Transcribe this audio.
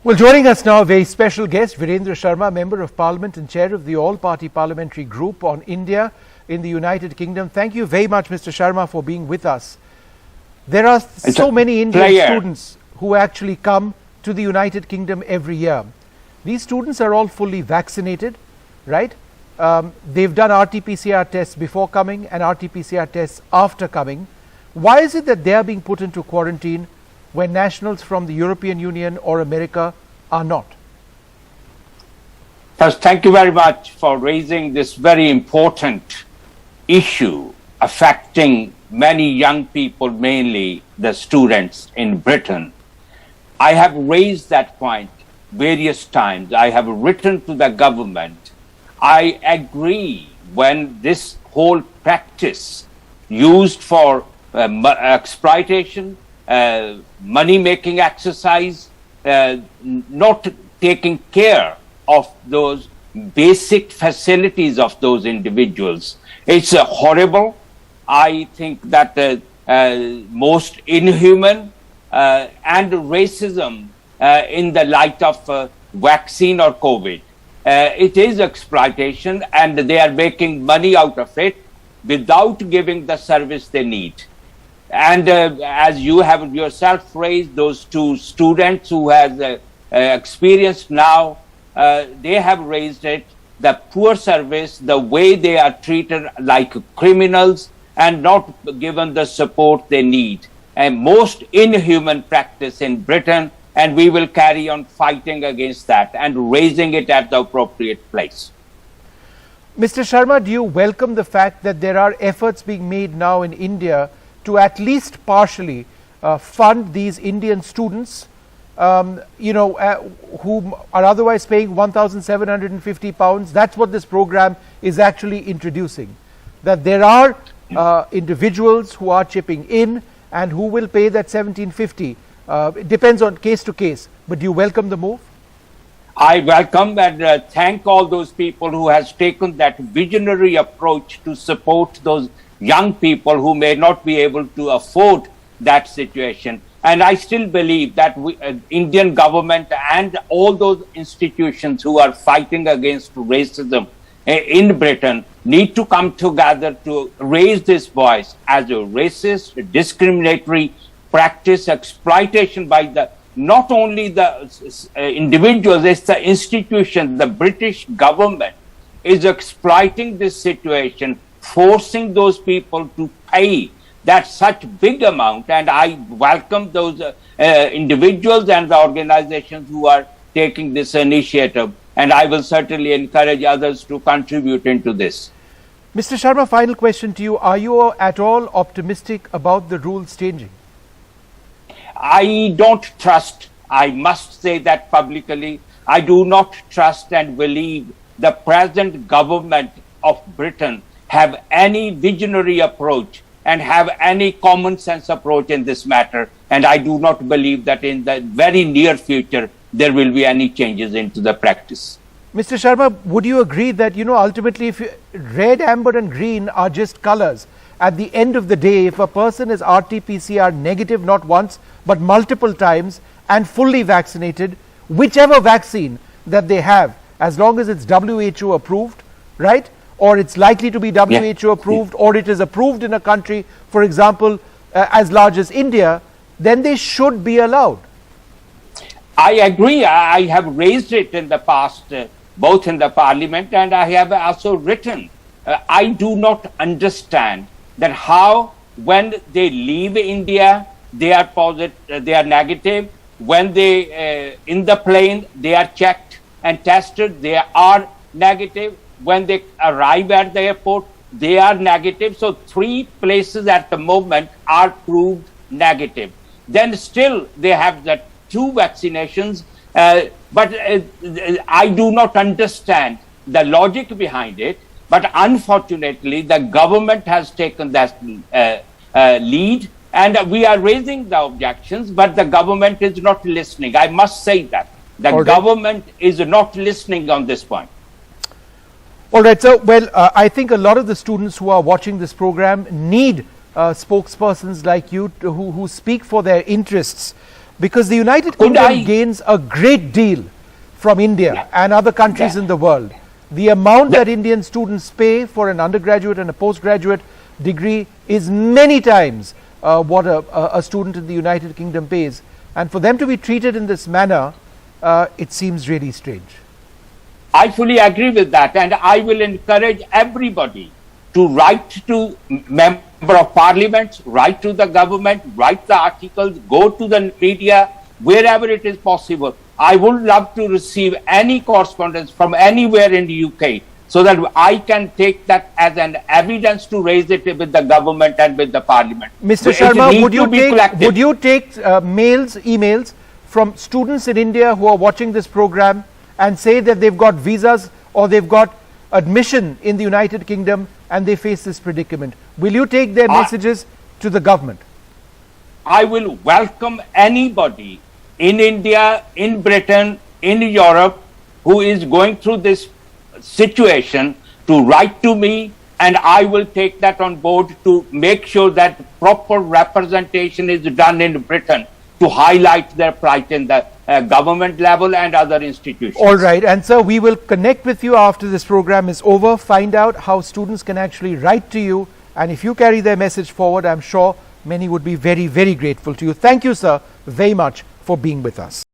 Well, joining us now, a very special guest, Virendra Sharma, Member of Parliament and Chair of the All-Party Parliamentary Group on India in the United Kingdom. Thank you very much, Mr. Sharma, for being with us. There are so many Indian students who actually come to the United Kingdom every year. These students are all fully vaccinated, right? They've done RT-PCR tests before coming and RT-PCR tests after coming. Why is it that they are being put into quarantine when nationals from the European Union or America are not? First, thank you very much for raising this very important issue affecting many young people, mainly the students in Britain. I have raised that point various times. I have written to the government. I agree when this whole practice used for exploitation, money-making exercise, not taking care of those basic facilities of those individuals. It's horrible. I think that most inhuman and racism in the light of vaccine or COVID. It is exploitation, and they are making money out of it without giving the service they need. And as you have yourself raised, those two students who has experienced now, they have raised it, the poor service, the way they are treated like criminals and not given the support they need. And most inhuman practice in Britain, and we will carry on fighting against that and raising it at the appropriate place. Mr. Sharma, do you welcome the fact that there are efforts being made now in India to at least partially fund these Indian students, who are otherwise paying £1,750? That's what this program is actually introducing. That there are individuals who are chipping in and who will pay that £1,750. It depends on case to case. But do you welcome the move? I welcome and thank all those people who has taken that visionary approach to support those young people who may not be able to afford that situation. And I still believe that Indian government and all those institutions who are fighting against racism in Britain need to come together to raise this voice as a racist, discriminatory practice, exploitation by the not only the individuals, it's the institution. The British government is exploiting this situation, forcing those people to pay that such big amount. And I welcome those individuals and the organizations who are taking this initiative. And I will certainly encourage others to contribute into this. Mr. Sharma, final question to you. Are you at all optimistic about the rules changing? I don't trust, I must say that publicly, I do not trust and believe the present government of Britain have any visionary approach and have any common sense approach in this matter. And I do not believe that in the very near future, there will be any changes into the practice. Mr. Sharma, would you agree that, ultimately if red, amber and green are just colors, at the end of the day, if a person is RT-PCR negative not once but multiple times and fully vaccinated, whichever vaccine that they have, as long as it's WHO approved, right? Or it's likely to be WHO approved, or it is approved in a country, for example, as large as India, then they should be allowed. I agree. I have raised it in the past, both in the parliament, and I have also written. I do not understand that how when they leave India, they are positive, they are negative. When they in the plane, they are checked and tested, they are negative. When they arrive at the airport, they are negative. So 3 places at the moment are proved negative. Then still they have the 2 vaccinations. But I do not understand the logic behind it. But unfortunately, the government has taken that lead, and we are raising the objections, but the government is not listening. I must say that. The government is not listening on this point. All right, so, well, I think a lot of the students who are watching this program need spokespersons like you who speak for their interests. because the United Could Kingdom I- gains a great deal from India Yeah. and other countries Yeah. in the world. The amount Yeah. that Indian students pay for an undergraduate and a postgraduate degree is many times what a student in the United Kingdom pays. And for them to be treated in this manner, it seems really strange. I fully agree with that, and I will encourage everybody to write to member of parliament, write to the government, write the articles, go to the media, wherever it is possible. I would love to receive any correspondence from anywhere in the UK so that I can take that as an evidence to raise it with the government and with the parliament. Mr. It Sharma, needs would to you be take collected. emails from students in India who are watching this program and say that they've got visas or they've got admission in the United Kingdom and they face this predicament? Will you take their messages to the government? I will welcome anybody in India, in Britain, in Europe who is going through this situation to write to me, and I will take that on board to make sure that proper representation is done in Britain to highlight their plight in the government level and other institutions. All right, and sir, we will connect with you after this program is over, find out how students can actually write to you, and if you carry their message forward, I'm sure many would be very, very grateful to you. Thank you, sir, very much for being with us.